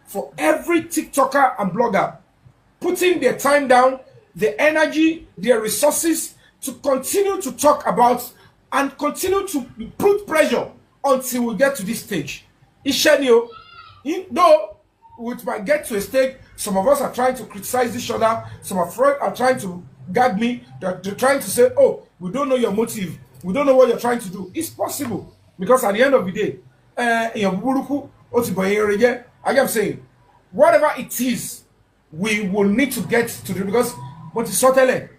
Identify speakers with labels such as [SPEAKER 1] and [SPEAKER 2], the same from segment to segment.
[SPEAKER 1] for every TikToker and blogger putting their time down, their energy, their resources to continue to talk about and continue to put pressure until we get to this stage. Ishenio, though we might get to a stage, some of us are trying to criticize each other, some are trying to gag me, they're trying to say, oh, we don't know your motive, we don't know what you're trying to do. It's possible, because at the end of the day, I am saying, whatever it is, we will need to get to do, because what is certainly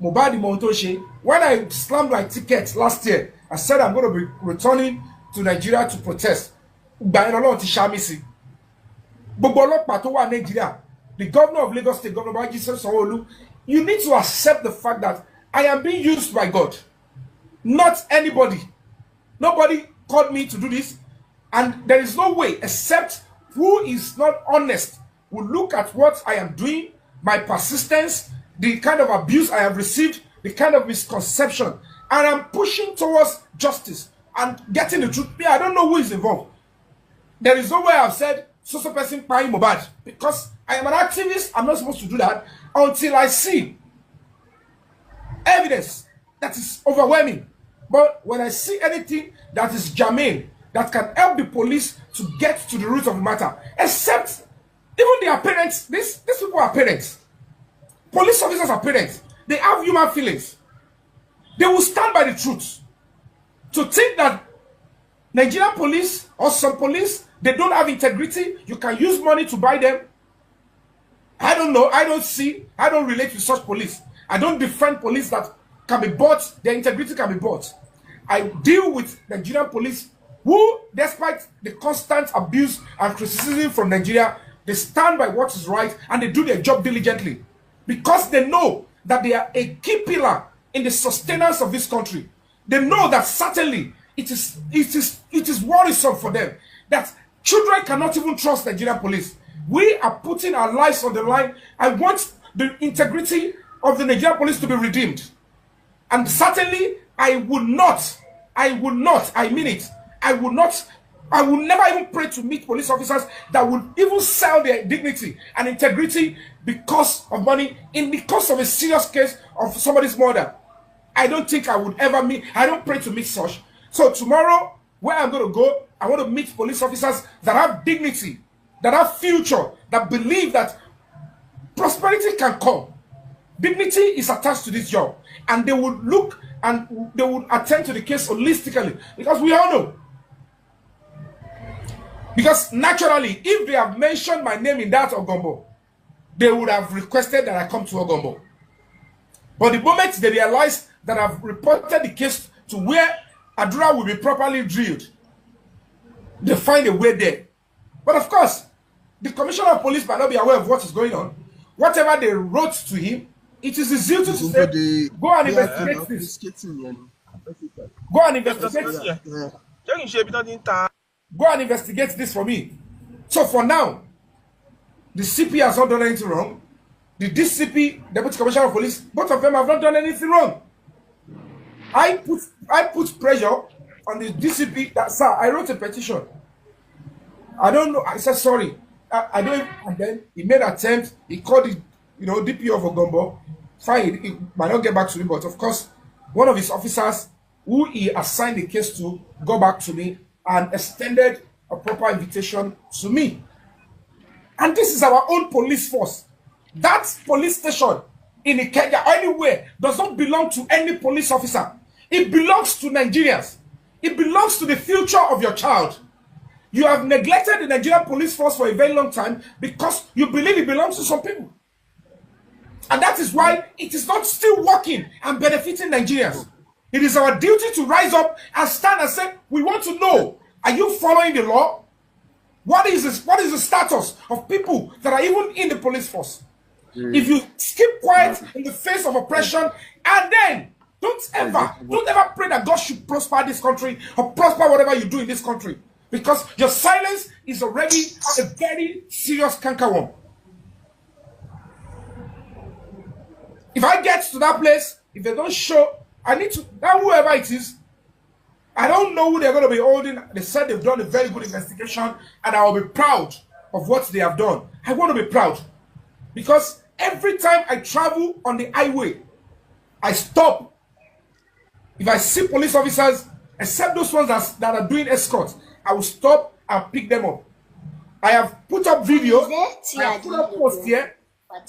[SPEAKER 1] Mohbad Montoshe, when I slammed my ticket last year, I said I'm going to be returning to Nigeria to protest. The governor of Lagos State, Governor Babajide Sanwo-Olu, you need to accept the fact that I am being used by God, not anybody. Nobody called me to do this, and there is no way except who is not honest will look at what I am doing, my persistence, the kind of abuse I have received, the kind of misconception, and I'm pushing towards justice and getting the truth. I don't know who is involved. There is no way I've said so person buying Mohbad, because I am an activist. I'm not supposed to do that until I see evidence that is overwhelming. But when I see anything that is germane, that can help the police to get to the root of the matter, except even their parents, these people are parents. Police officers are parents. They have human feelings. They will stand by the truth. To think that Nigerian police or some police, they don't have integrity, you can use money to buy them. I don't know. I don't relate with such police. I don't defend police that can be bought. Their integrity can be bought. I deal with Nigerian police who, despite the constant abuse and criticism from Nigeria, they stand by what is right and they do their job diligently, because they know that they are a key pillar in the sustenance of this country. They know that certainly it is worrisome for them that children cannot even trust Nigerian police. We are putting our lives on the line. I want the integrity of the Nigerian police to be redeemed. And certainly, I will never even pray to meet police officers that would even sell their dignity and integrity because of money in the course of a serious case of somebody's murder. I don't think I would ever meet, I don't pray to meet such. So tomorrow, where I'm going to go, I want to meet police officers that have dignity, that have future, that believe that prosperity can come. Dignity is attached to this job. And they would look and they would attend to the case holistically. Because we all know. Because naturally, if they have mentioned my name in that Ogombo, they would have requested that I come to Ogombo. But the moment they realize that I've reported the case to where Adura will be properly drilled, they find a way there. But of course, the commissioner of police might not be aware of what is going on. Whatever they wrote to him, it is his duty to say, go and investigate this. Go and investigate. Go and investigate this for me. So for now, the CP has not done anything wrong. The DCP, Deputy Commissioner of Police, both of them have not done anything wrong. I put pressure on the DCP that, sir, I wrote a petition. I don't know. I said sorry. I don't. And then he made an attempt. He called the, DP of Ogombo. Fine, he might not get back to me, but of course, one of his officers who he assigned the case to got back to me and extended a proper invitation to me. And this is our own police force. That police station in Ikeja, anywhere, does not belong to any police officer. It belongs to Nigerians. It belongs to the future of your child. You have neglected the Nigerian police force for a very long time because you believe it belongs to some people. And that is why it is not still working and benefiting Nigerians. It is our duty to rise up and stand and say, we want to know, are you following the law? What is the status of people that are even in the police force? If you keep quiet in the face of oppression, and then don't ever pray that God should prosper this country or prosper whatever you do in this country, because your silence is already a very serious cankerworm. If I get to that place, if they don't show, I need to, now whoever it is, I don't know who they're going to be holding. They said they've done a very good investigation, and I will be proud of what they have done. I want to be proud. Because every time I travel on the highway, I stop. If I see police officers, except those ones that are doing escorts, I will stop and pick them up. I have put up videos, I have put up posts here,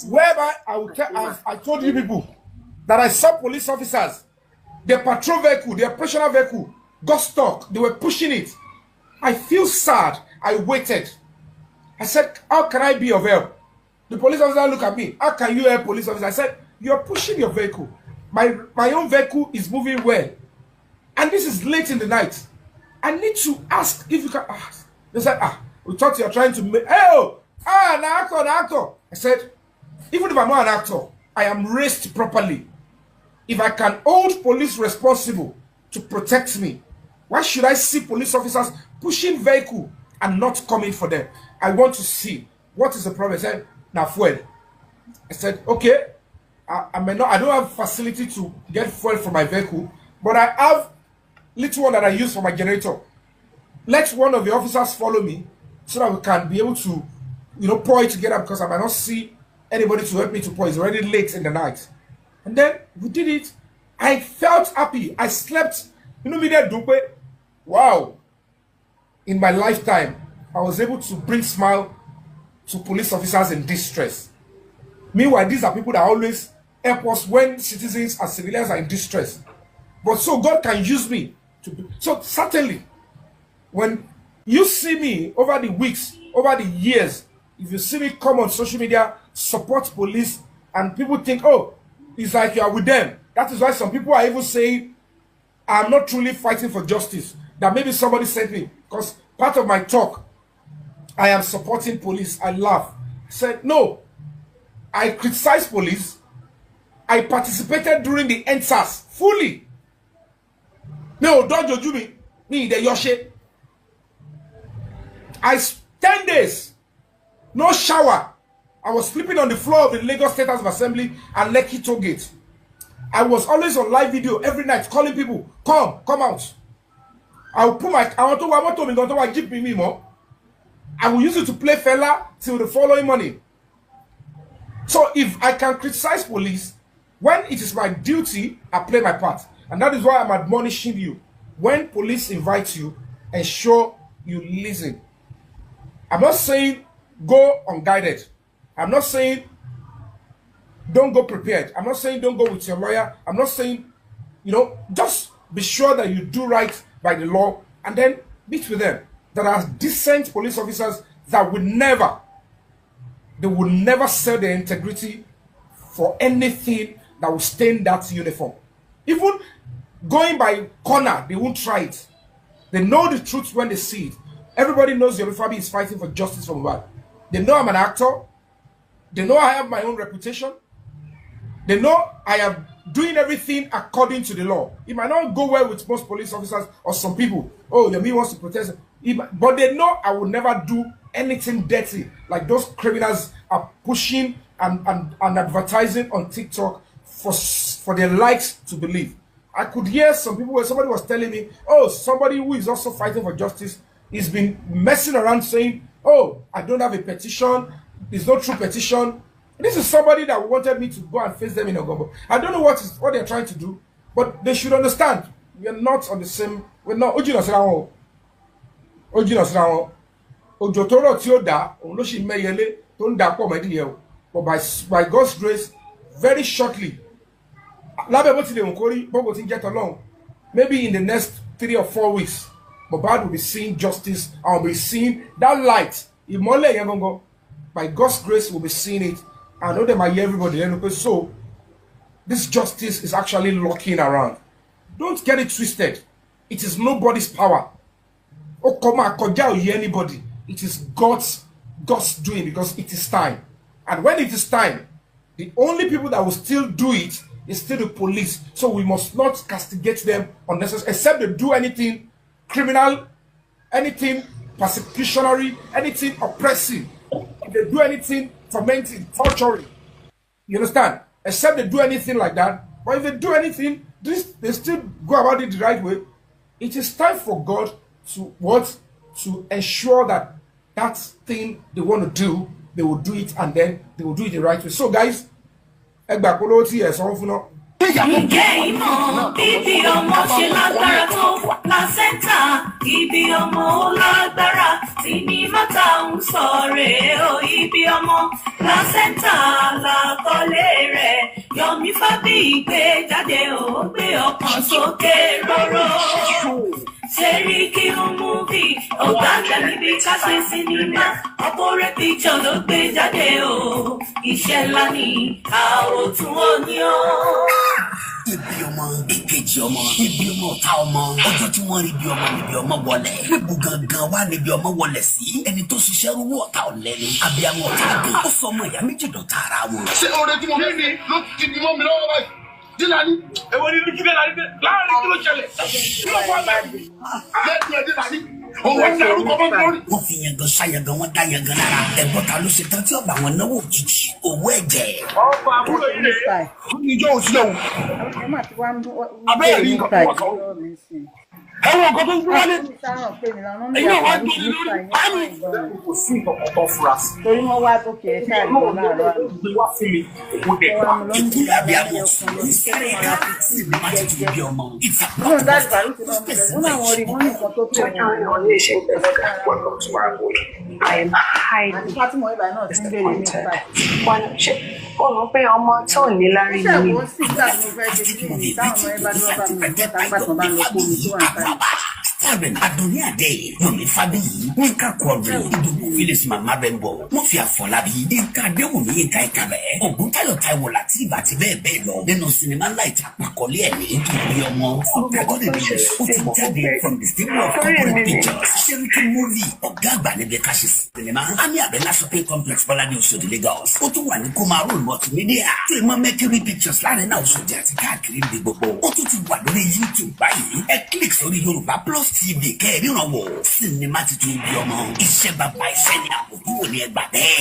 [SPEAKER 1] whereby I will tell, as I told you people, that I saw police officers, their patrol vehicle, their operational vehicle, got stuck. They were pushing it. I feel sad. I waited. I said, how can I be of help? The police officer looked at me. How can you help, police officer? I said, you're pushing your vehicle. My own vehicle is moving well. And this is late in the night. I need to ask if you can ask. They said, we thought you're trying to make, an actor. I said, even if I'm not an actor, I am raised properly. If I can hold police responsible to protect me, why should I see police officers pushing vehicle and not coming for them? I want to see what is the problem. I said, now fuel. I said, okay, I don't have facility to get fuel for my vehicle, but I have little one that I use for my generator. Let one of the officers follow me so that we can be able to, pour it together, because I might not see anybody to help me to pour. It's already late in the night. And then we did it. I felt happy. I slept. Wow. In my lifetime, I was able to bring smile to police officers in distress. Meanwhile, these are people that always help us when citizens and civilians are in distress. But so God can use me to. So certainly, when you see me over the weeks, over the years, if you see me come on social media, support police, and people think, oh, it's like you are with them. That is why some people are even saying, I'm not truly fighting for justice. That maybe somebody sent me. Because part of my talk, I am supporting police. I laugh. I said, no. I criticize police. I participated during the NSAS fully. No, don't judge me. Me, the Yoshe. 10 days. No shower. I was sleeping on the floor of the Lagos State House of Assembly and Lekki Toll Gate. I was always on live video every night calling people, come out. I will put my, I want to give me more. I will use it to play fella till the following morning. So if I can criticize police, when it is my duty, I play my part. And that is why I'm admonishing you. When police invite you, ensure you listen. I'm not saying go unguided. I'm not saying don't go prepared. I'm not saying don't go with your lawyer. I'm not saying, just be sure that you do right by the law and then meet with them. There are decent police officers that would never sell their integrity for anything that will stain that uniform. Even going by corner, they won't try it. They know the truth when they see it. Everybody knows Yorufabi is fighting for justice for Mohbad. They know I'm an actor. They know I have my own reputation. They know I am doing everything according to the law. It might not go well with most police officers or some people. Oh, Yomi wants to protest. But they know I will never do anything dirty like those criminals are pushing and advertising on TikTok for their likes to believe. I could hear some people where somebody was telling me, oh, somebody who is also fighting for justice has been messing around saying, oh, I don't have a petition. There's no true petition. This is somebody that wanted me to go and face them in Ogombo. I don't know what they're trying to do, but they should understand. We are not on the same. We're not. Ojino Ojotoro Tioda, Oloshi Meyele, don't da po mediye. But by God's grace, very shortly, maybe in the next 3 or 4 weeks, Mohbad will be seeing justice and will be seeing that light. By God's grace, we'll be seeing it. I know that everybody. So, this justice is actually lurking around. Don't get it twisted. It is nobody's power. Anybody. It is God's doing, because it is time. And when it is time, the only people that will still do it is still the police. So we must not castigate them unnecessarily, except they do anything criminal, anything persecutionary, anything oppressive. If they do anything tormenting, torturing, you understand? Except they do anything like that. But if they do anything, they still go about it the right way. It is time for God to ensure that that thing they want to do, they will do it, and then they will do it the right way. So, guys,
[SPEAKER 2] Ǹjẹ́ ìmọ̀ bíbí ọmọ ṣe lágbára tó placenta ibi ọmọ ó lágbára tí ní mọ́tà ń sọ rèé o ibi ọmọ placenta làkọlé rẹ̀ Yomi Fabiyi gbé jáde ó gbé ọkàn sókè róró. Seriki movie, ọ̀gáǹgà níbi ká ṣe sinimá, ọ̀pọ̀rẹ́ picture ló gbé jáde o. Iṣẹ́ ńlá ni àròtún òní o.
[SPEAKER 3] Ibi ọmọ, ìkejì ọmọ, ibi ọmọ ọ̀tá ọmọ, ọjọ́ tí wọ́n rí ibi ọmọ níbi ọmọ wọlé. Níbo gangan wá níbi ọmọ wọlé sí? Ẹni tó ṣiṣẹ́ rówó ọ̀tá ọ̀lẹ́ ni. Abiyamọ ọ̀tá gan. Ó sọ ọmọ ìyá méjì dọ̀tá ara wọn.
[SPEAKER 4] Ṣé oore tí mo rí ni ló ti di mọ́ mi lọ́wọ́ báyìí? Dílani.
[SPEAKER 5] Èwo ni kí lẹ́la ní láàrin kí ló ṣẹlẹ̀? Kí ló wà láàrin?
[SPEAKER 4] Lẹ́yìn ẹ̀ Dílani. Òun wá dárú kọ́mọ́ lórí.
[SPEAKER 3] Wọ́n fi yangan ṣàyàngàn wọn dá yangan lára. Ẹ̀gbọ́n ta ló ṣe tán tí ọba àwọn náwó òjijì owó ẹ̀jẹ̀.
[SPEAKER 5] Ọ̀pọ̀ àbúrò yìí rè.
[SPEAKER 4] Ó ní ijó òsì lẹ́wọ̀n. Abẹ́rẹ́ rí nǹkan tó wà sọ́wọ́. Ẹ̀wọ̀n nǹkan tó ń gbé wálé. Ẹ̀yin náà wá gbé ní lórí. Báyìí kò sí nǹkan tó fura sí.
[SPEAKER 6] Torí wọ́n wá tó kẹ̀ ẹ́ ṣáàlì láàárọ̀ àná.
[SPEAKER 4] Gbé wá fún mi, òkú dẹ̀.
[SPEAKER 3] Ìkúlẹ̀ abiyamọ sùn ní sẹ́rẹ̀ ẹ̀ka sí ìlú máa ti tún bí ọmọ.
[SPEAKER 6] Wọ́n dájú bàálù ti máa ń bẹ̀rẹ̀ wọ́n àwọn orí wọ́n ní nǹkan tó tó
[SPEAKER 5] Welcome to my home.
[SPEAKER 7] I am highly
[SPEAKER 6] àti Fátímọ̀ ìbàdàn náà ti ń bèrè nípa ẹ̀.
[SPEAKER 7] Wọ́n mọ̀ pé ọmọ tó ní lárí
[SPEAKER 6] Ṣé
[SPEAKER 7] ni
[SPEAKER 6] àwọn sì gbà tí mo fẹ́ ṣe kí ni táwọn ọmọ ẹ bá dúró bá mi gbọ́ tá nígbà tó bá ń lọ kó mi tó wà nípa ẹ̀.
[SPEAKER 3] Starring Adura Ade, Yomi Fabiyi, Nka Kwari, Idowu Phyllis Mama Bembo, Mofia Fọlábí, Nka Adéwùmí Nka Ìkàbẹ̀, Ògúntáyọ̀ Táíwò Lateef àti bẹ́ẹ̀ bẹ́ẹ̀ lọ. Nínú sinimá ńlá ìtàpàkọ́lé ẹ̀ ní Ibi Ọmọ, Ọ̀gágọ́dẹ̀ Bíyẹn, ó ti jáde from the stable of corporate pictures. Seriki movie, ọ̀gá àgbà níbi ká ṣe sinimá. Ami Abẹ́lá shopping complex Bọ́ládé Òṣòdì Lagos. Ó tún wà ní Kumaru multimedia. Tó ìmọ̀ Mercury pictures láàrin náà Òṣòdì àti káàkiri ibi gbogbo. Ó tún ti wà lórí YouTube báyìí. Ẹ click sórí Yorùbá Plus TV kẹ́ẹ̀rí ràn wọ̀. Sinimá ti tún Ibi Ọmọ. Iṣẹ́ bàbá iṣẹ́ ni àkókò wò ní ẹgbà bẹ́ẹ̀.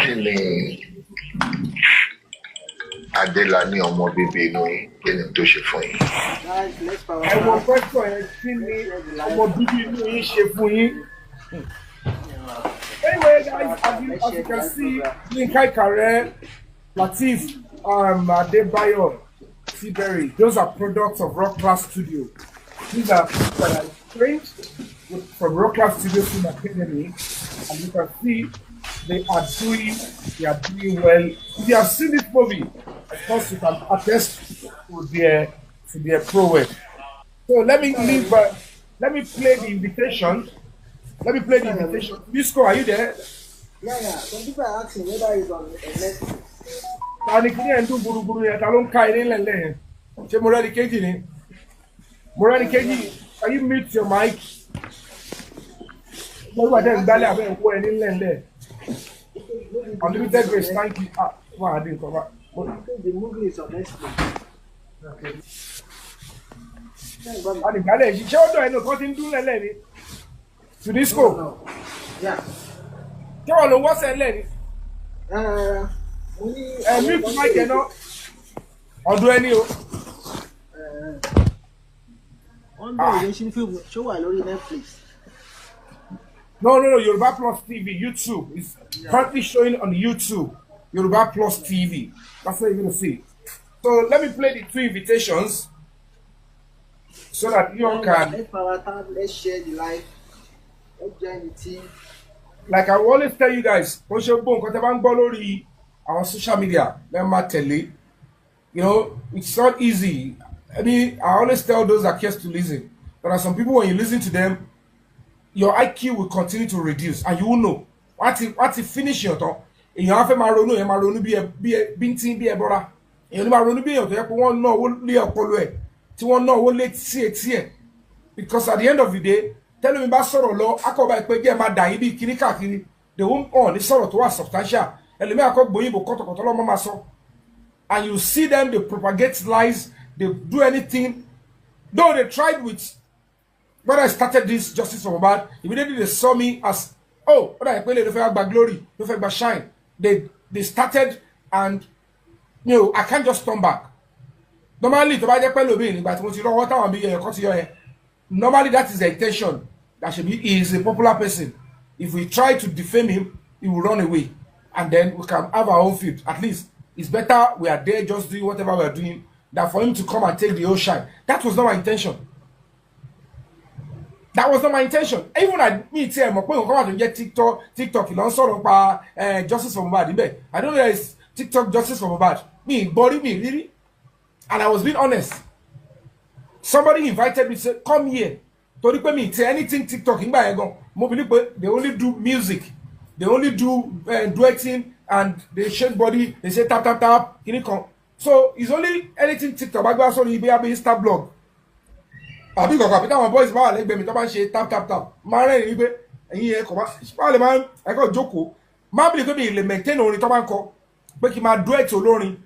[SPEAKER 4] Kí ni Adélani ọmọ bíbí inú yín? Kí ni tó ṣe fún yín?
[SPEAKER 1] Ẹ̀wọ̀n pẹ́sọ̀ yẹn kí ni ọmọ bíbí inú yín ṣe fún yín? Anyway, guys, as you can see, Yinka Ikare, Lateef, Adebayo, Seaberry, those are products of Rock Class Studio. These are people that are trained from Rock Class Studio Film Academy, and you can see they are doing well. If you have seen this movie, of course you can attest to their prowess. So let me leave. Let me play the invitation. Bisco, are you there?
[SPEAKER 6] Yeah. Some people are asking whether he's on Netflix.
[SPEAKER 1] Can you mute your mic? Unlimited grace, thank you. I didn't cover.
[SPEAKER 6] The movie is on Netflix. Okay.
[SPEAKER 1] To this go.
[SPEAKER 6] Yeah.
[SPEAKER 1] Tell on what's a lady. Mute mic and no. Or do any.
[SPEAKER 6] On the relation film show I on Netflix.
[SPEAKER 1] No. Yoruba Plus TV, YouTube. It's currently showing on YouTube. Yoruba Plus TV. That's what you're going to see. So let me play the two invitations so that you can.
[SPEAKER 6] Let's share the live. Let's join the team.
[SPEAKER 1] Like I always tell you guys, on social media, you know, it's not easy. I mean, I always tell those that cares to listen. There are some people when you listen to them, your IQ will continue to reduce, and you will know what if finish your talk. In your after maronu, you maronu be a binting be a brother. You maronu be a one no won't be a polue. To one no won't let see it here. Because at the end of the day, tell me about sorrow law, I call back again my diabetes, kinikaki, they won't on the sorrow to us substantial. And let me call Boyibo Kotokotolo Mama so. And you see them, they propagate lies, they do anything. Though they tried with when I started this Justice for Mohbad, immediately they saw me as but I play the glory, the shine. They started, and you know, I can't just turn back. Normally, normally that is the intention. That should be he is a popular person. if we try to defame him, he will run away. And then we can have our own field. At least it's better we are there just doing whatever we are doing than for him to come and take the whole shine. That was not my intention. That was not my intention. Even at me tell my point, come out to get TikTok, you know, sort of justice for Mohbad. I don't know if it's TikTok justice for Mohbad. Me, body me, really. And I was being honest. Somebody invited me to say, come here. Don't me say anything TikTok. They only do music. They only do duetting and they shake body. They say tap tap tap. Can you come? So it's only anything TikTok. I go so you be a Insta blog. I think my boys ma like me to say tap tap tap. Mare ni be eyin e ko ba. Pale man I go joko. Ma bi ko bi le maintain orin to ban ko. Pé kí ma duet olórin.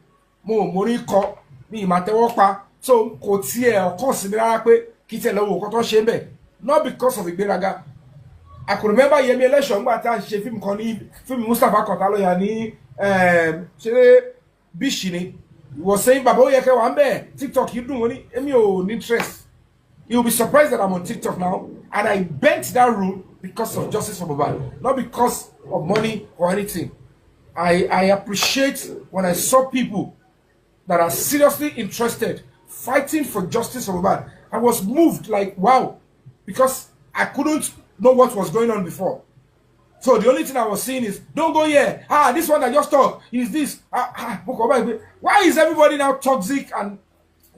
[SPEAKER 1] Mo rí kọ. Mi ma tẹ́wọ́ pa. So kò tiẹ̀ o ko si mi rárá pé kí tẹ̀ lọ́wọ́ ko to ṣe nbe. Not because of ìgbéraga. I could remember Yemi election gba ta ṣe film kan ní film Mustafa Kotaloya ní ṣe bishi ni. He was saying baba o yẹ ke wa nbe TikTok you dùn woni èmi ò ní interest. You'll be surprised that I'm on TikTok now, and I bent that rule because of justice for Mohbad, not because of money or anything. I appreciate when I saw people that are seriously interested fighting for justice for Mohbad. I was moved like wow, because I couldn't know what was going on before. So the only thing I was seeing is don't go here. This one I just talked is this. Why is everybody now toxic? And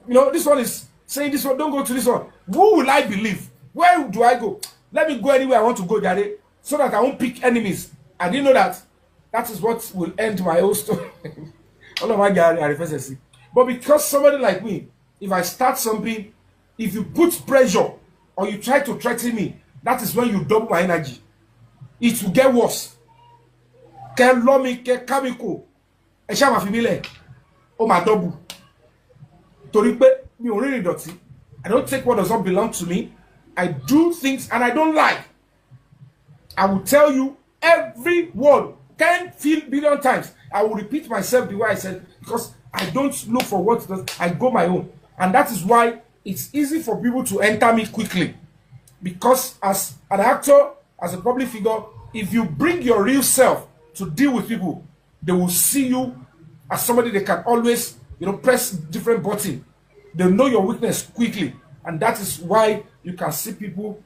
[SPEAKER 1] you know this one is saying this one, don't go to this one. Who will I believe? Where do I go? Let me go anywhere I want to go, Daddy, so that I won't pick enemies. I didn't know that that is what will end my whole story. But because somebody like me, if I start something, if you put pressure or you try to threaten me, that is when you double my energy. It will get worse. Oh my double. I don't take what does not belong to me. I do things and I don't lie. I will tell you every word 10 billion times. I will repeat myself the way I said because I don't look for what does. I go my own. And that is why it's easy for people to enter me quickly. Because as an actor, as a public figure, if you bring your real self to deal with people, they will see you as somebody they can always, press different buttons. They know your weakness quickly, and that is why you can see people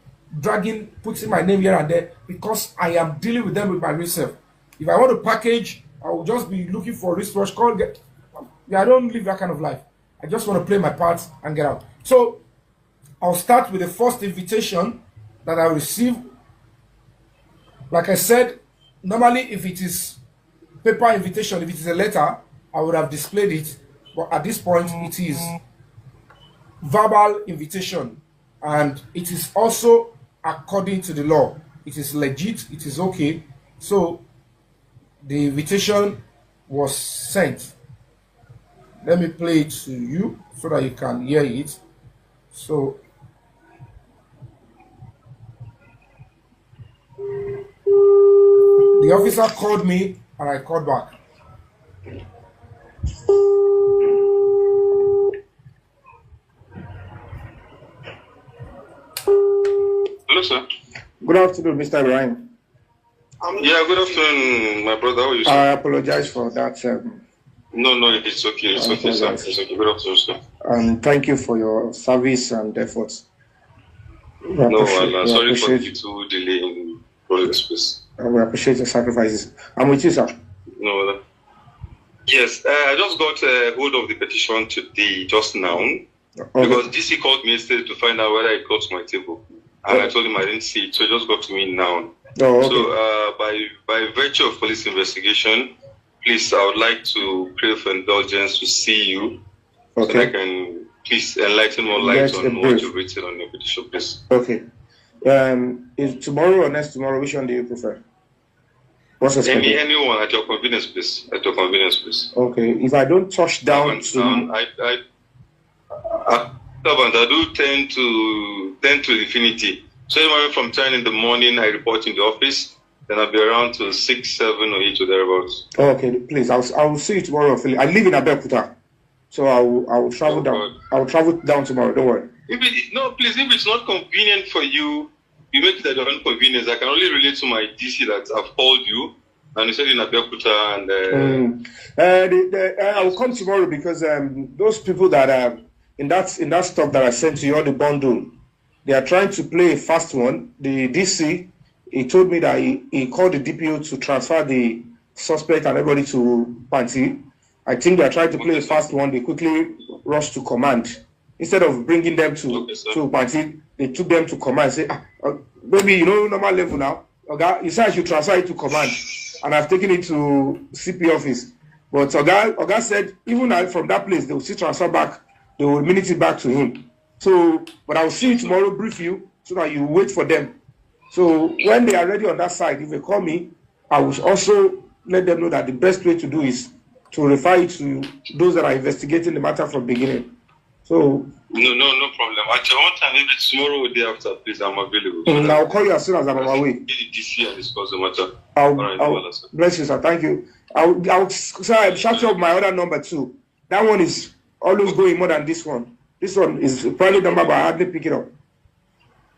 [SPEAKER 1] putting my name here and there because I am dealing with them with my real self. If I want to package, I will just be looking for a wristwatch call. I don't live that kind of life. I just want to play my part and get out. So I'll start with the first invitation that I received. Like I said, normally if it is paper invitation, if it is a letter, I would have displayed it. But at this point, it is verbal invitation, and it is also according to the law. It is legit, it is okay. So the invitation was sent. Let me play it to you so that you can hear it. So the officer called me and I called back.
[SPEAKER 8] Hello, sir.
[SPEAKER 1] Good afternoon, Mr. Ibrahim.
[SPEAKER 8] Yeah, good afternoon, my brother. How are you, sir?
[SPEAKER 1] I apologize for that.
[SPEAKER 8] No, it's okay. It's okay, sir. It's okay. Good afternoon, sir.
[SPEAKER 1] And thank you for your service and efforts.
[SPEAKER 8] No, Allah. Sorry for the little delay in progress, please.
[SPEAKER 1] We appreciate your sacrifices. I'm with you, sir.
[SPEAKER 8] No, yes, I just got hold of the petition today, just now, because DC called me yesterday to find out whether it got to my table. And I told him I didn't see it, so it just got to me now.
[SPEAKER 1] Oh, okay.
[SPEAKER 8] So by virtue of police investigation, please, I would like to pray for indulgence to see you, so that I can please enlighten more light on what you've written on your petition, please.
[SPEAKER 1] Okay. Is tomorrow or next tomorrow? Which one do you prefer? What's the schedule?
[SPEAKER 8] Anyone at your convenience, please. At your convenience, please.
[SPEAKER 1] Okay. If I don't touch down
[SPEAKER 8] I do tend to infinity. So anyway, from 10 in the morning, I report in the office. Then I'll be around to 6, 7, or 8 or thereabouts.
[SPEAKER 1] Okay, please. I will see you tomorrow. I live in Abeokuta, so I will travel down. I will travel down tomorrow. Don't worry.
[SPEAKER 8] Please. If it's not convenient for you, you make it at your own convenience. I can only relate to my DC that I've called you, and you said in Abeokuta and.
[SPEAKER 1] I will come tomorrow because those people that are in that stuff that I sent to you, all the bundle, they are trying to play a fast one. The DC, he told me that he called the DPO to transfer the suspect and everybody to Panti. I think they are trying to play a fast one. They quickly rushed to command. Instead of bringing them to Panti, they took them to command. Say, baby, you know normal level now. Okay, he said I should transfer it to command, and I've taken it to CP office. But Oga said even from that place they will still transfer back. They will minute it back to him. So, but I will see you tomorrow, brief you, so that you wait for them. So when they are ready on that side, if they call me, I will also let them know that the best way to do is to refer it to those that are investigating the matter from beginning. So
[SPEAKER 8] no problem. At your own time, maybe tomorrow or day after, please, I'm available.
[SPEAKER 1] I'll call you as soon as I'm on my way.
[SPEAKER 8] DC and discuss the matter.
[SPEAKER 1] I'll bless you, sir. Thank you. I'll shout out my other number too. That one is always going more than this one. This one is a private number, but I hardly pick it up.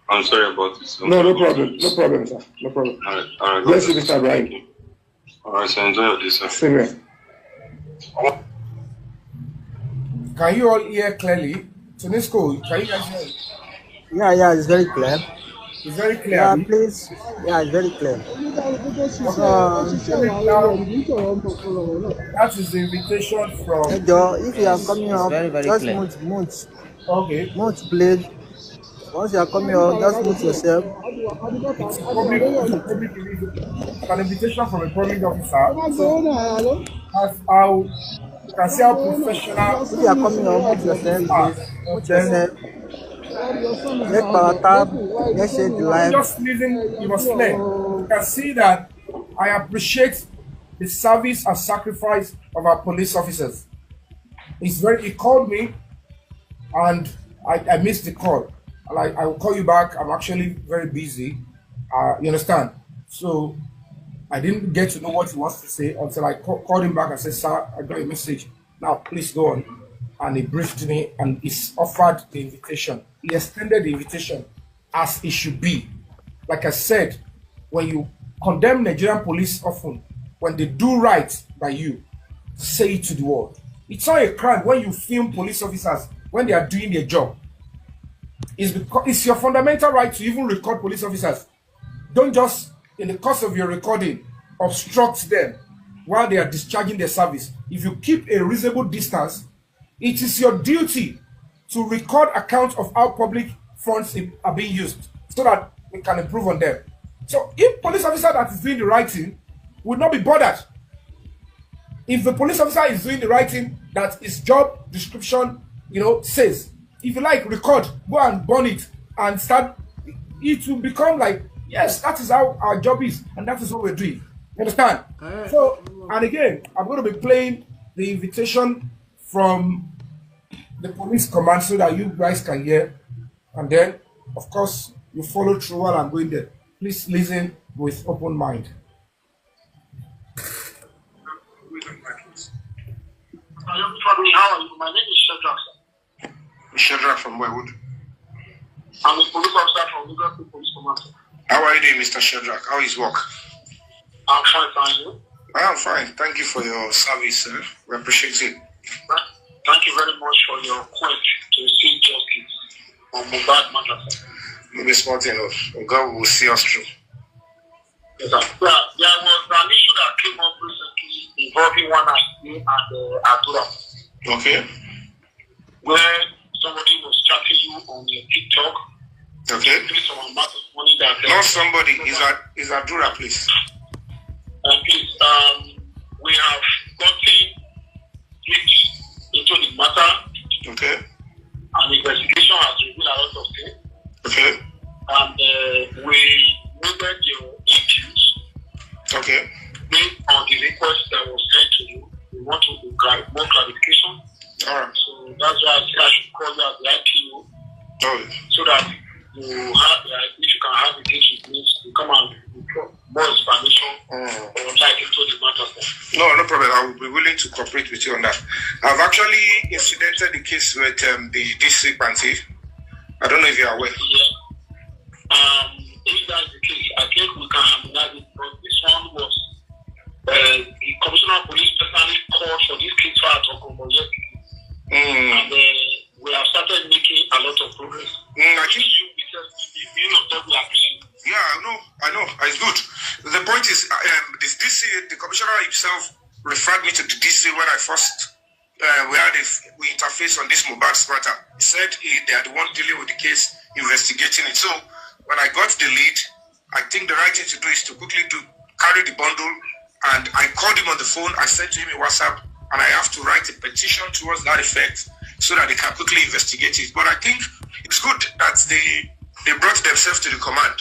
[SPEAKER 8] I'm sorry about this.
[SPEAKER 1] No problem. No problem, sir. No problem.
[SPEAKER 8] All right.
[SPEAKER 1] Bless you, Mr. Ibrahim.
[SPEAKER 8] All right, so enjoy your day, sir.
[SPEAKER 1] Same here. Can you all hear clearly? Tunisco, can you guys hear it?
[SPEAKER 6] Yeah, it's very clear.
[SPEAKER 1] It's very clear.
[SPEAKER 6] Yeah, please. Yeah, it's very clear.
[SPEAKER 1] That is the invitation from.
[SPEAKER 6] If you are coming up, just mute.
[SPEAKER 1] Okay.
[SPEAKER 6] Mute, please. Once you are coming up, just mute yourself.
[SPEAKER 1] It's an invitation from a public officer. So, as how you can see how professional.
[SPEAKER 6] If you are coming up, mute yourself, please. Mute yourself. Let power tap. Let's share the live.
[SPEAKER 1] Just listening, you must learn. You can see that I appreciate the service and sacrifice of our police officers. He called me, and I missed the call. I will call you back. I'm actually very busy. You understand? So I didn't get to know what he wants to say until I called him back and said, "Sir, I got a message. Now please go on." And he briefed me and he's offered the invitation. He extended the invitation as it should be. Like I said, when you condemn Nigerian police often, when they do right by you, say it to the world. It's not a crime when you film police officers when they are doing their job. It's your fundamental right to even record police officers. Don't just, in the course of your recording, obstruct them while they are discharging their service. If you keep a reasonable distance, it is your duty to record accounts of how public funds are being used so that we can improve on them. So if police officer that is doing the right thing would not be bothered. If the police officer is doing the right thing that his job description, says, if you like, record, go and burn it and start, it will become like, yes, that is how our job is and that is what we're doing. You understand? So, and again, I'm going to be playing the invitation from the police command so that you guys can hear, and then of course you follow through while I'm going there. Please listen with open mind.
[SPEAKER 5] How are you? My name is Ştɛd.
[SPEAKER 1] Ştɛd from where?
[SPEAKER 5] I'm a police officer from Lagos Police Command.
[SPEAKER 1] How are you doing, Mr. Ştɛd? How is work?
[SPEAKER 5] I'm fine, thank you.
[SPEAKER 1] I am fine. Thank you for your service, sir. We appreciate it.
[SPEAKER 5] Thank you very much for your quest to seek justice on Mohbad matter.
[SPEAKER 1] Maybe smart enough. God will see us through.
[SPEAKER 5] Yes, sir. There was an issue that came up recently involving one and Adura.
[SPEAKER 1] Okay.
[SPEAKER 5] Where somebody was chatting you on your TikTok.
[SPEAKER 1] Okay. Not somebody. Is Adura, please.
[SPEAKER 5] Please, we have gotten into the matter.
[SPEAKER 1] Okay.
[SPEAKER 5] And the investigation has revealed a lot of things.
[SPEAKER 1] Okay.
[SPEAKER 5] And we needed your issues.
[SPEAKER 1] Okay.
[SPEAKER 5] Based on the request that was sent to you, we want to get more clarification.
[SPEAKER 1] All right.
[SPEAKER 5] So that's why I said I should call you as the IPO.
[SPEAKER 1] Okay.
[SPEAKER 5] So that you have, if you can have the issue, please come and more explanation or like into the matter.
[SPEAKER 1] No problem. I will be willing to cooperate with you on that. I've actually incidented the case with the district Panti. I don't know if you are aware.
[SPEAKER 5] Yeah. A I think we can harmonize it, but this one was the Commissioner of Police personally called for this case for Atoko yesterday. And we have started making a lot of progress. I think
[SPEAKER 1] I know. It's good. The point is, this DC, the commissioner himself referred me to the DC when I first we interfaced on this Mohbad matter. He said they are the one dealing with the case, investigating it. So when I got the lead, I think the right thing to do is to quickly carry the bundle. And I called him on the phone. I sent to him a WhatsApp, and I have to write a petition towards that effect so that they can quickly investigate it. But I think it's good that they brought themselves to the command.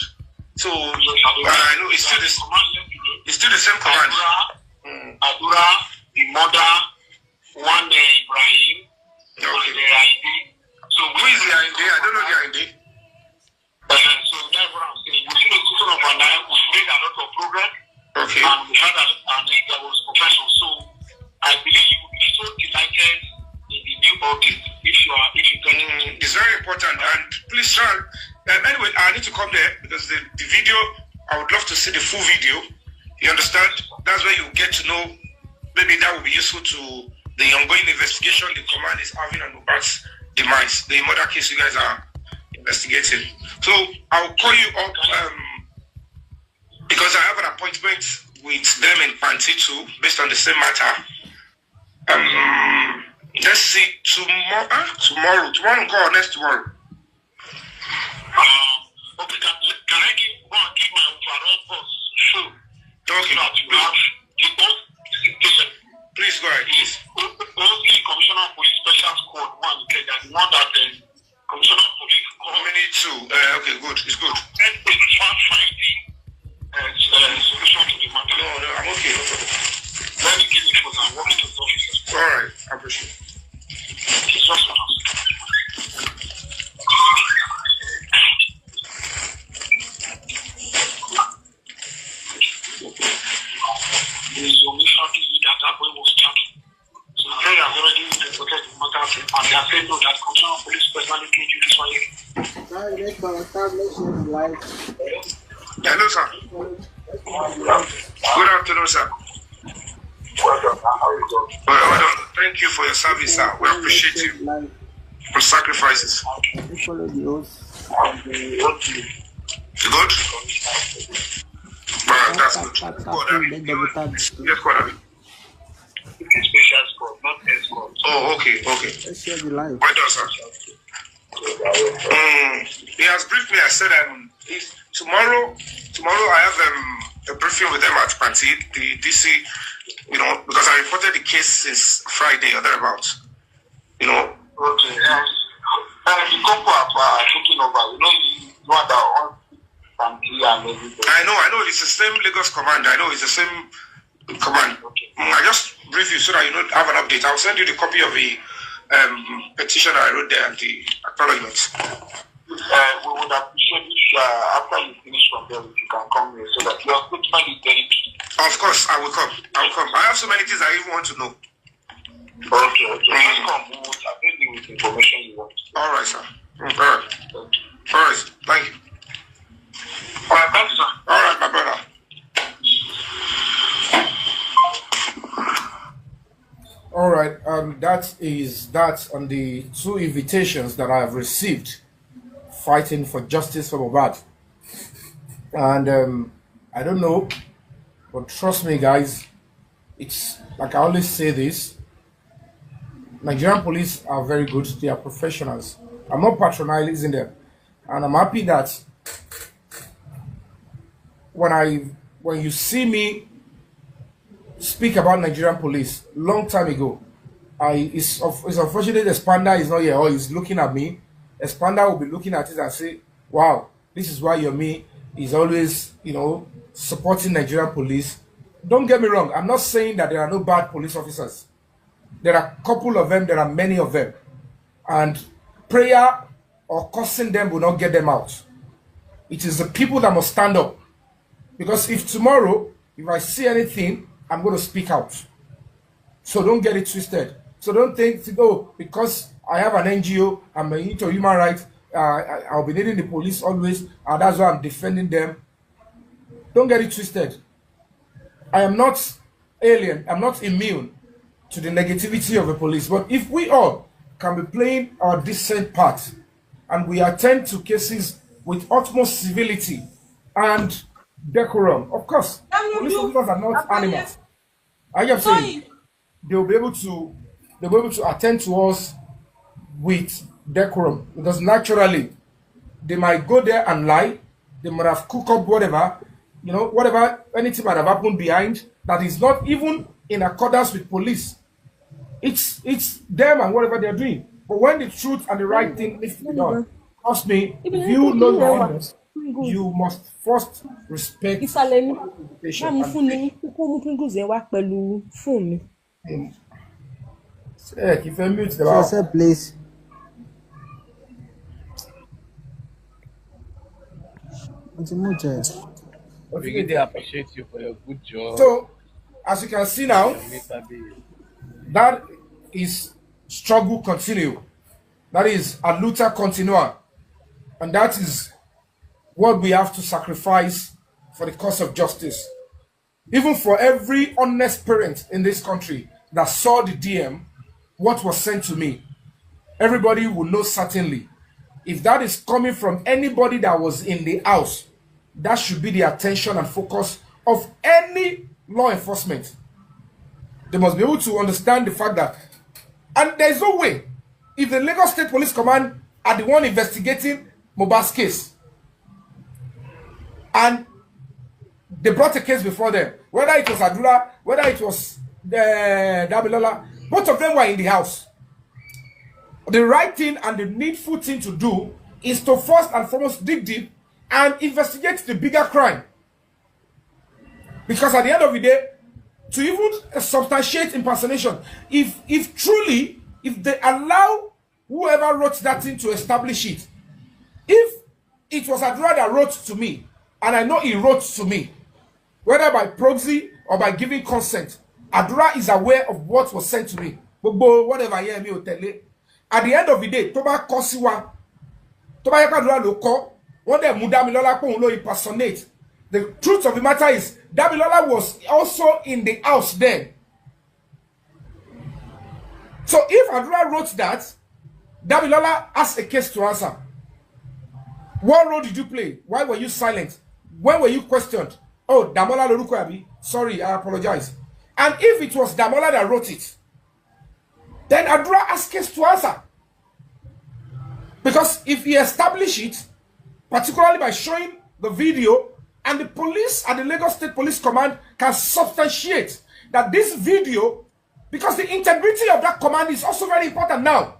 [SPEAKER 1] So I know it's still the same command.
[SPEAKER 5] Adura, the mother, one Ibrahim, so
[SPEAKER 1] who is the Ainde? I don't know the Ainde.
[SPEAKER 5] So that's what I'm saying. We should have we made a lot of progress.
[SPEAKER 1] Okay.
[SPEAKER 5] And we had there was professional. So I believe you will be so delighted in the new update if you get it.
[SPEAKER 1] It's very important. And please, sir, anyway, I need to come there because the video, I would love to see the full video. You understand? That's where you get to know. Maybe that will be useful to the ongoing investigation the command is having on Mohbad's demise, the murder case you guys are investigating. So I'll call you up because I have an appointment with them in Panty too, based on the same matter. Let's see, tomorrow, go next tomorrow.
[SPEAKER 5] Okay, can I give my overall boss? Sure.
[SPEAKER 1] Okay. Please go ahead, please.
[SPEAKER 5] The Commissioner of Police Special Squad 1, okay, that's one that the Commissioner of Police called.
[SPEAKER 1] Okay, good, it's good.
[SPEAKER 5] And it's finding solution to the matter.
[SPEAKER 1] No, I'm okay.
[SPEAKER 5] Let me give you because I'm working with officers.
[SPEAKER 1] Alright, I appreciate it.
[SPEAKER 5] It's just what I'm that boy was talking. So the player has already reported the matter and they are saying no, that Commissioner of Police personally can't do this one yet.
[SPEAKER 1] Hello, sir. Good afternoon, sir.
[SPEAKER 5] Well done. How are you doing?
[SPEAKER 1] Well done. Thank you for your service, sir. We appreciate you for sacrifices.
[SPEAKER 5] Okay.
[SPEAKER 1] Good? Well, that's good. Yes, Kwadabi.
[SPEAKER 5] Special squad, not escort.
[SPEAKER 1] Oh, okay.
[SPEAKER 6] Let's share the live.
[SPEAKER 1] Well done, sir. He has briefed me. I said tomorrow I have a briefing with them at Panty, the DC, because I reported the case since Friday or thereabouts.
[SPEAKER 5] Okay. The couple are taking over. You know that Panty and everything.
[SPEAKER 1] I know. It's the same Lagos command. I know it's the same command.
[SPEAKER 5] Okay.
[SPEAKER 1] I just brief you so that you don't have an update. I'll send you the copy of the petition I wrote there and the acknowledgements.
[SPEAKER 5] We would appreciate if after you finish from there, if you can come here so that your statement is very key.
[SPEAKER 1] Of course, I will come. I have so many things I even want to know.
[SPEAKER 5] Okay. Just come. We will attend you with information you want.
[SPEAKER 1] All right, sir. All right. Thank you.
[SPEAKER 5] All right, thank you, sir.
[SPEAKER 1] All right, my brother. All right, that's on the 2 invitations that I have received fighting for justice for Mohbad. And I don't know, but trust me, guys, it's like I always say this, Nigerian police are very good, they are professionals. I'm not patronizing them, and I'm happy that when you see me speak about Nigerian police long time ago, it's unfortunate Expander is not here or he's looking at me. Expander will be looking at it and say, wow, this is why Yomi is always, supporting Nigerian police. Don't get me wrong, I'm not saying that there are no bad police officers. There are a couple of them, there are many of them. And prayer or cursing them will not get them out. It is the people that must stand up. Because if tomorrow, if I see anything, I'm going to speak out. So don't get it twisted. So don't think, because I have an NGO, I'm into human rights, I'll be needing the police always, and that's why I'm defending them. don't get it twisted. I am not alien. I'm not immune to the negativity of the police. But if we all can be playing our decent part and we attend to cases with utmost civility and decorum, of course, police officers are not animals. I am saying they'll be able to attend to us with decorum, because naturally they might go there and lie. They might have cooked up whatever, anything might have happened behind that is not even in accordance with police. It's them and whatever they're doing. But when the truth and the right thing needs to be done, trust me, if you know your honors, you must first respect
[SPEAKER 6] please.
[SPEAKER 9] We really appreciate you for your good job.
[SPEAKER 1] So, as you can see now, that is struggle continue. That is a luta continua. And that is what we have to sacrifice for the cause of justice. Even for every honest parent in this country that saw the DM, what was sent to me, everybody will know certainly. If that is coming from anybody that was in the house, that should be the attention and focus of any law enforcement. They must be able to understand the fact that, and there's no way, if the Lagos State Police Command are the one investigating Mohbad's case, and they brought a case before them, whether it was Adura, whether it was Damilola, both of them were in the house. The right thing and the needful thing to do is to first and foremost dig deep and investigate the bigger crime. Because at the end of the day, to even substantiate impersonation, if truly, if they allow whoever wrote that thing to establish it, if it was Adura that wrote to me, and I know he wrote to me, whether by proxy or by giving consent, Adura is aware of what was sent to me. Whatever I hear me or tell you. At the end of the day, Toba Kosiwa, Toba Yakadura Loko, one day Mudamilola Pon impersonate. The truth of the matter is, Damilola was also in the house then. So if Adura wrote that, Damilola has a case to answer. What role did you play? Why were you silent? When were you questioned? Oh, Damola Lorukoyabi, sorry, I apologize. And if it was Damola that wrote it, then Adura has case to answer. Because if he established it, particularly by showing the video, and the police and the Lagos State Police Command can substantiate that this video, because the integrity of that command is also very important now.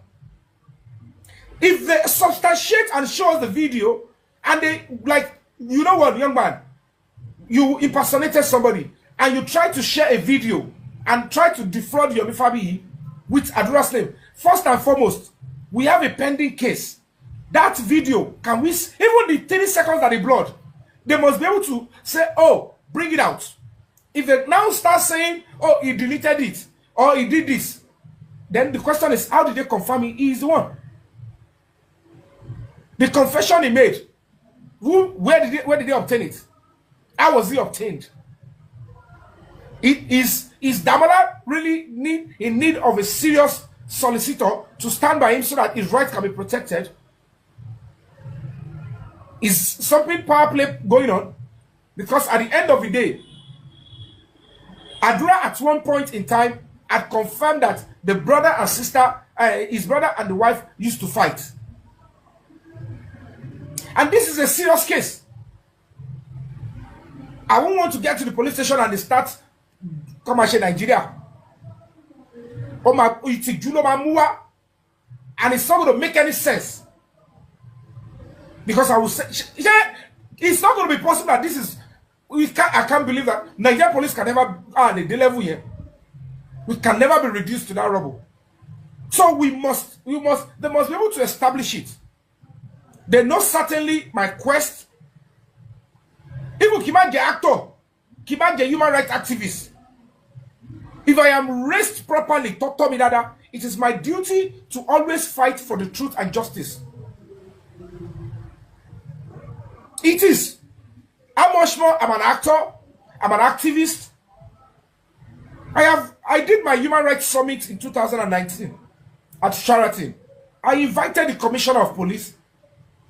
[SPEAKER 1] If they substantiate and show us the video, and they, like, you know what, young man, you impersonated somebody, and you try to share a video, and try to defraud Yomi Fabiyi with Adura's name. First and foremost, we have a pending case. That video, can we, even the 30 seconds that the blood, they must be able to say, oh, bring it out. If they now start saying, oh, he deleted it, or he did this, then the question is, how did they confirm he is the one? The confession he made, where did they obtain it? How was he obtained? Is Damola really in need of a serious solicitor to stand by him so that his rights can be protected? Is something power play going on? Because at the end of the day, Adura at one point in time had confirmed that the brother and sister, his brother and the wife used to fight. And this is a serious case. I won't want to get to the police station and they start commercial Nigeria. And it's not going to make any sense. Because I will say, it's not going to be possible that this is, I can't believe that Nigerian police can never, the level here. We can never be reduced to that rubble. So they must be able to establish it. They know certainly my quest. Even Kimanje actor, Kimanje human rights activist. If I am raised properly, talk to me, Dada, it is my duty to always fight for the truth and justice. It is. How much more? I'm an actor. I'm an activist. I did my Human Rights Summit in 2019 at Sheraton. I invited the Commissioner of Police,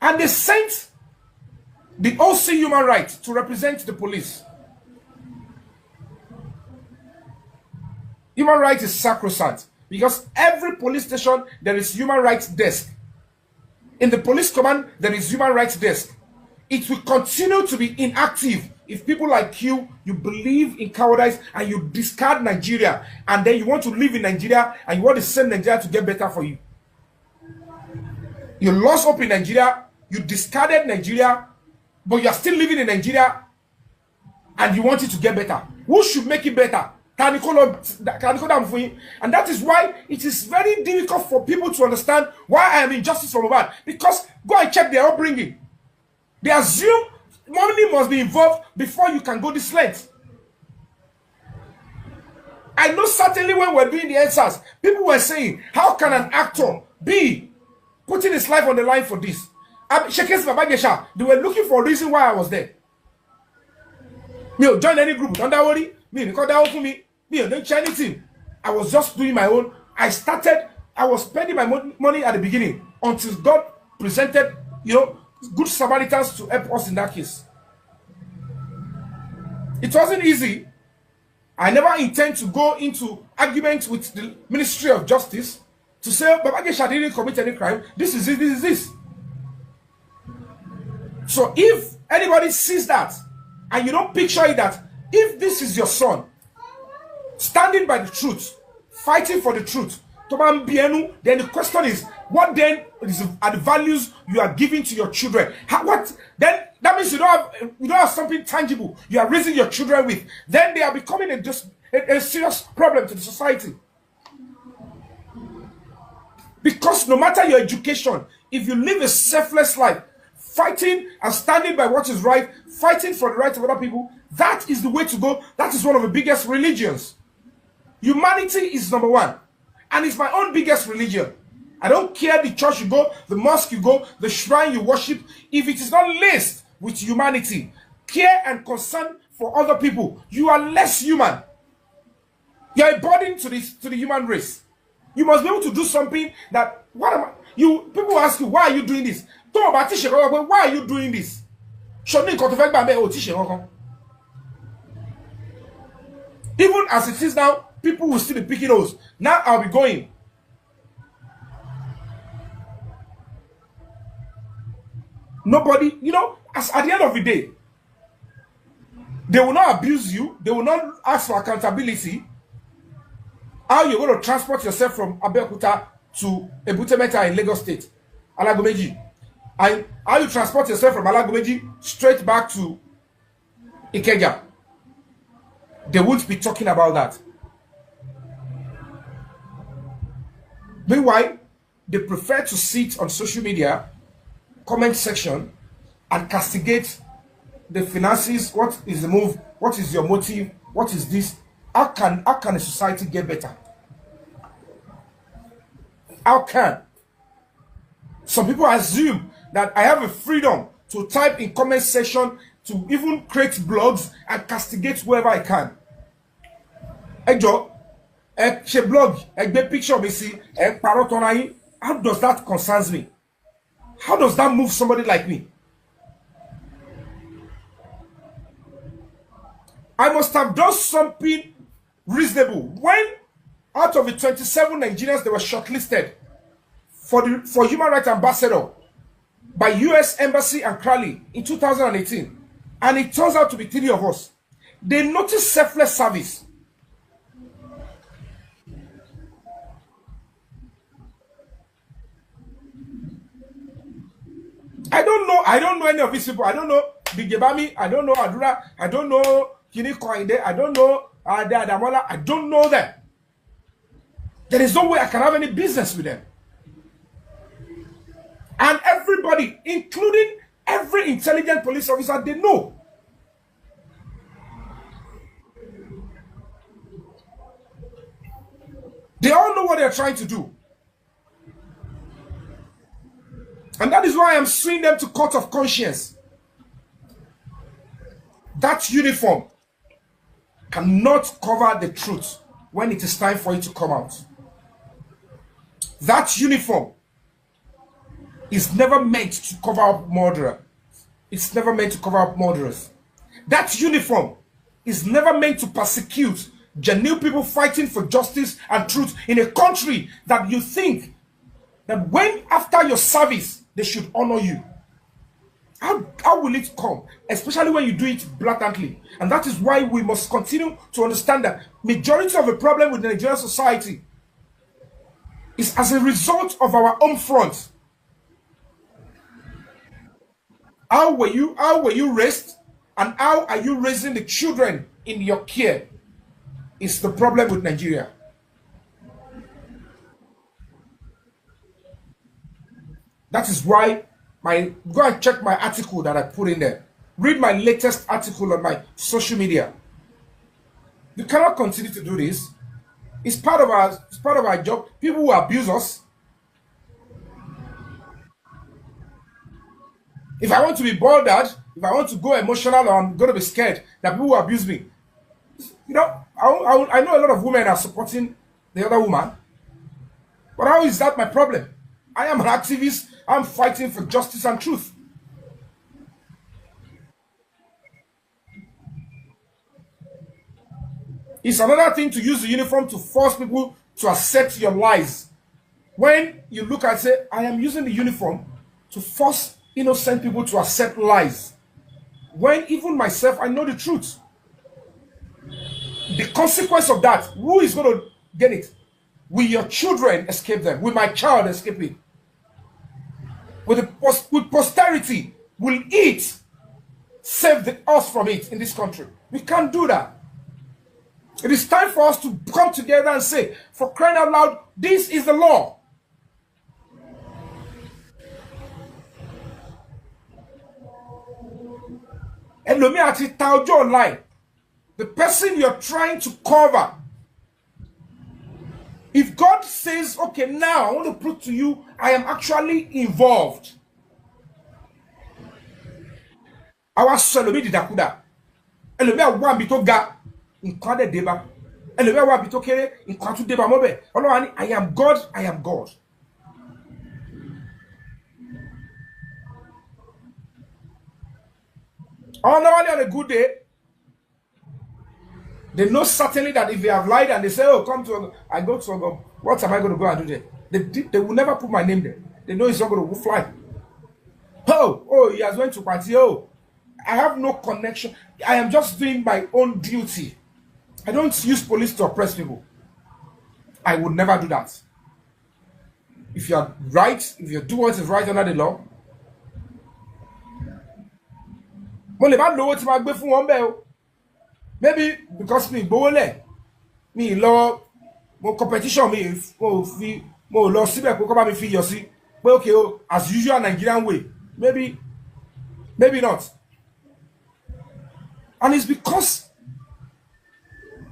[SPEAKER 1] and they sent the OC Human Rights to represent the police. Human rights is sacrosanct because every police station there is human rights desk. In the police command there is human rights desk. It will continue to be inactive if people like you believe in cowardice and you discard Nigeria, and then you want to live in Nigeria and you want to send Nigeria to get better for you. You lost hope in Nigeria, you discarded Nigeria, but you are still living in Nigeria and you want it to get better. Who should make it better? And that is why it is very difficult for people to understand why I am in justice for Mohbad. Because go and check their upbringing. They assume money must be involved before you can go this length. I know certainly when we're doing the answers, people were saying, how can an actor be putting his life on the line for this? They were looking for a reason why I was there. Me, join any group, don't worry. Me, because that for me. Me, don't change anything. I was just doing my own. I was spending my money at the beginning until God presented, good Samaritans to help us in that case. It wasn't easy. I never intend to go into arguments with the Ministry of Justice to say, Baba Gesha didn't commit any crime. This is it, this is this. So if anybody sees that, and you don't picture it that, if this is your son, standing by the truth, fighting for the truth, then the question is, what then are the values you are giving to your children? Then that means you don't have something tangible you are raising your children with. Then they are becoming a serious problem to the society. Because no matter your education, if you live a selfless life, fighting and standing by what is right, fighting for the rights of other people, that is the way to go. That is one of the biggest religions. Humanity is number one. And it's my own biggest religion. I don't care the church you go, the mosque you go, the shrine you worship. If it is not laced with humanity, care and concern for other people, you are less human. You are a burden to the human race. You must be able to do something that, people ask you, why are you doing this? Why are you doing this? Even as it is now, people will still be picking those. Now I'll be going. Nobody, at the end of the day, they will not abuse you. They will not ask for accountability. How you're going to transport yourself from Abeokuta to Ebutemeta in Lagos State, Alagomeji. And how you transport yourself from Alagomeji straight back to Ikeja. They won't be talking about that. Meanwhile, they prefer to sit on social media, comment section, and castigate the finances. What is the move? What is your motive? What is this? How can a society get better? How can? Some people assume that I have a freedom to type in comment section, to even create blogs and castigate whoever I can. She blog, a picture me see, how does that concern me? How does that move somebody like me? I must have done something reasonable. When out of the 27 Nigerians they were shortlisted for Human Rights Ambassador by US Embassy and Crowley in 2018, and it turns out to be 3 of us, they noticed selfless service. I don't know any of these people. I don't know Biggebami. I don't know Adura. I don't know Kini Koinde. I don't know Adamola. I don't know them. There is no way I can have any business with them. And everybody, including every intelligent police officer, they know. They all know what they're trying to do. And that is why I'm suing them to court of conscience. that uniform cannot cover the truth when it is time for it to come out. That uniform is never meant to cover up murderer. It's never meant to cover up murderers. That uniform is never meant to persecute genuine people fighting for justice and truth in a country that you think that when after your service, they should honor you. How will it come? Especially when you do it blatantly. And that is why we must continue to understand that majority of the problem with the Nigerian society is as a result of our home front. How were you raised? And how are you raising the children in your care? Is the problem with Nigeria. That is why go and check my article that I put in there. Read my latest article on my social media. You cannot continue to do this. It's part of our job. People who abuse us. If I want to be bothered, if I want to go emotional, or I'm going to be scared that people will abuse me. You know, I know a lot of women are supporting the other woman. But how is that my problem? I am an activist. I'm fighting for justice and truth. It's another thing to use the uniform to force people to accept your lies. When you look and say, I am using the uniform to force innocent people to accept lies. When even myself, I know the truth. The consequence of that, who is going to get it? Will your children escape them? Will my child escape it? With posterity, will it save us from it in this country? We can't do that. It is time for us to come together and say, for crying out loud, this is the law. And look at it, lie. The person you're trying to cover. If God says, okay, now I want to prove to you, I am actually involved. Our Salome did Dakuda. And the one bito ga in Kwade Deba. And the one bito kere in Kwatu Deba Mobe. I am God, I am God. On a good day, they know certainly that if they have lied and they say, oh, come to, I go to, what am I going to go and do there? They will never put my name there. They know it's not going to fly. Oh, he has went to party. Oh, I have no connection. I am just doing my own duty. I don't use police to oppress people. I would never do that. If you are right, if you do what is right under the law, maybe because me competition okay, as usual Nigerian way. Maybe not. And it's because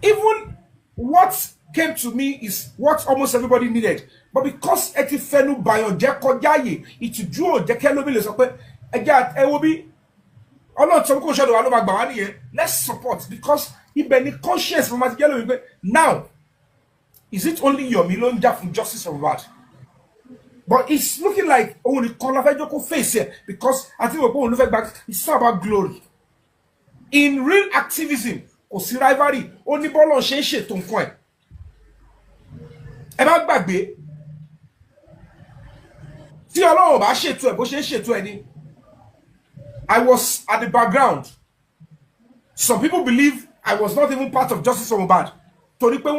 [SPEAKER 1] even what came to me is what almost everybody needed. But because etifenu bayo jeko jaye, it drew jekelo bi le so pe eja e wo bi let's support, because conscience from now is it only your million from justice or what? But it's looking like only face here, because I think we're going back. It's not about glory. In real activism, or rivalry, only ball on shit to point. About bagbe. See alone about shit to any. I was at the background. Some people believe I was not even part of Justice for Mohbad. Even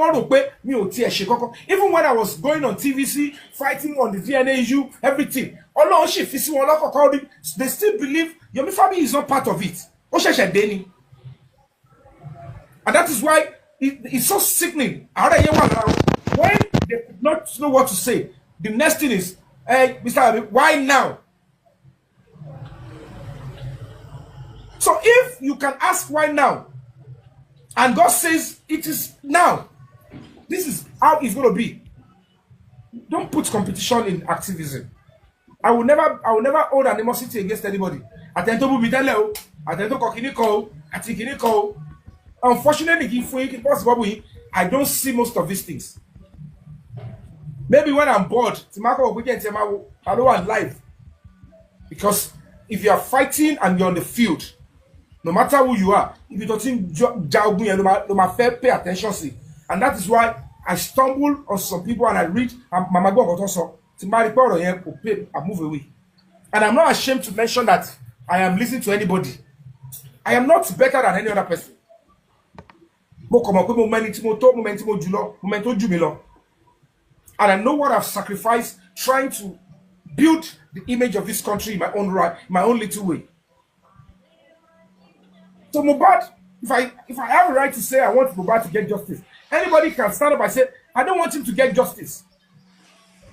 [SPEAKER 1] when I was going on TVC, fighting on the DNA issue, everything, they still believe Yomi family is not part of it. And that is why it's so sickening. When they could not know what to say, the next thing is, hey, Mr. Abi, why now? So if you can ask why now, and God says it is now, this is how it's going to be. Don't put competition in activism. I will never hold animosity against anybody. I think you call. Unfortunately, I don't see most of these things. Maybe when I'm bored, I don't want life. Because if you are fighting and you're on the field, no matter who you are, if you don't think pay attention to. And that is why I stumble on some people and I read Mama go also to my report I move away. And I'm not ashamed to mention that I am listening to anybody. I am not better than any other person. And I know what I've sacrificed trying to build the image of this country in my own right, my own little way. So Mohbad, if I have a right to say I want Mohbad to get justice, anybody can stand up and say, I don't want him to get justice.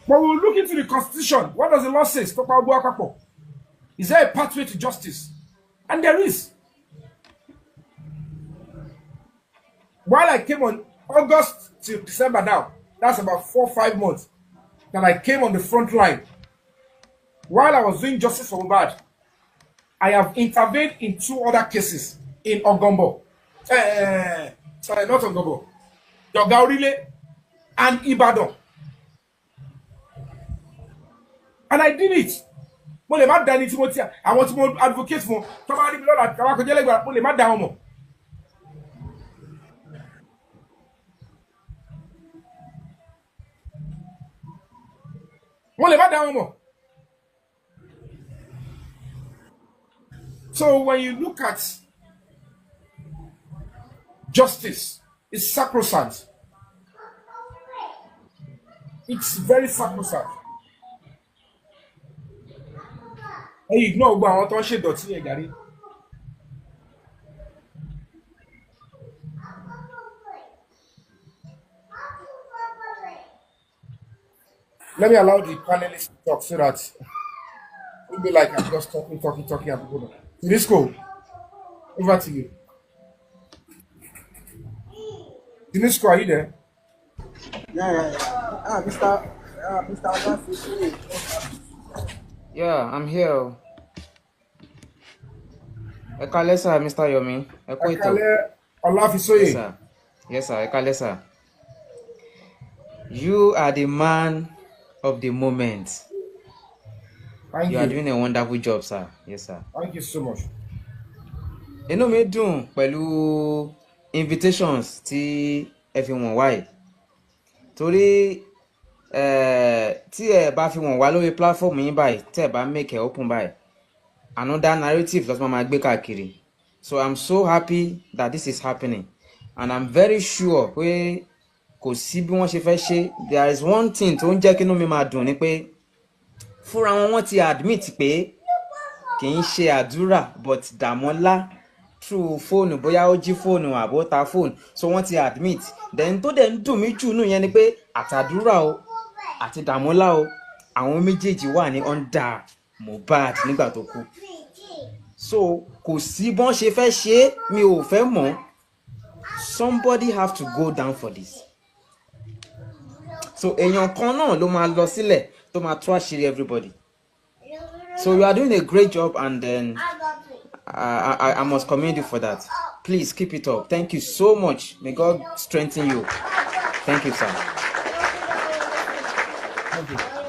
[SPEAKER 1] But we'll look into the Constitution. What does the law say? Is there a pathway to justice? And there is. While I came on August to December now, that's about 4 or 5 months, that I came on the front line. While I was doing justice for Mohbad, I have intervened in 2 other cases in Ogombo. Sorry, not Ogombo. Yogaurile and Ibadan. And I did it. I want to advocate for somebody below that. So when you look at justice, it's sacrosanct. It's very sacrosanct. And you ignore what I want to Gary. Let me allow the panelists to talk so that it'll be like I'm just talking and people. Let's go. Over to you. Dinisco, are you there?
[SPEAKER 6] Yeah. Mr.
[SPEAKER 10] Yeah, I'm here. Ekale sir, Mr. Yomi.
[SPEAKER 1] Ekale, Olafisoye.
[SPEAKER 10] Yes sir. Ekale sir. You are the man of the moment.
[SPEAKER 1] Thank you.
[SPEAKER 10] You are doing a wonderful job, sir. Yes, sir.
[SPEAKER 1] Thank you so much.
[SPEAKER 10] Inú mi dùn pẹ̀lú invitations tí ẹ fi wọ̀n wá yìí. Torí tí ẹ bá fi wọ̀n wá lórí platform yín báyìí, tí ẹ bá make it open báyìí, another narrative ló máa gbé káàkiri. So I'm so happy that this is happening, and I'm very sure pé kò sí bí wọ́n ṣe fẹ́ ṣe. There is one thing tó ń jẹ́ kí inú mi máa dùn ni pé fúnra wọn ti admit pé kì í ṣe Adura but Dàmọ́lá through phone, bóyá ó jí phone àbó ta phone, so wọ́n ti admit. Then tó dẹ̀ ń dùn mí jù nù yẹn ni pé àtàdúrà o àti Dàmọ́lá o àwọn méjèèjì wà ní under Mohbad nígbà tó kú. So kò sí bọ́n ṣe fẹ́ ṣe, mi ò fẹ́ mọ̀. Somebody have to go down for this. So èèyàn kan náà ló máa lọ sílẹ̀ tó máa tú àṣírí everybody. So you are doing a great job, and then I must commend you for that. Please keep it up. Thank you so much. May God strengthen you. Thank you, sir.
[SPEAKER 1] Thank you.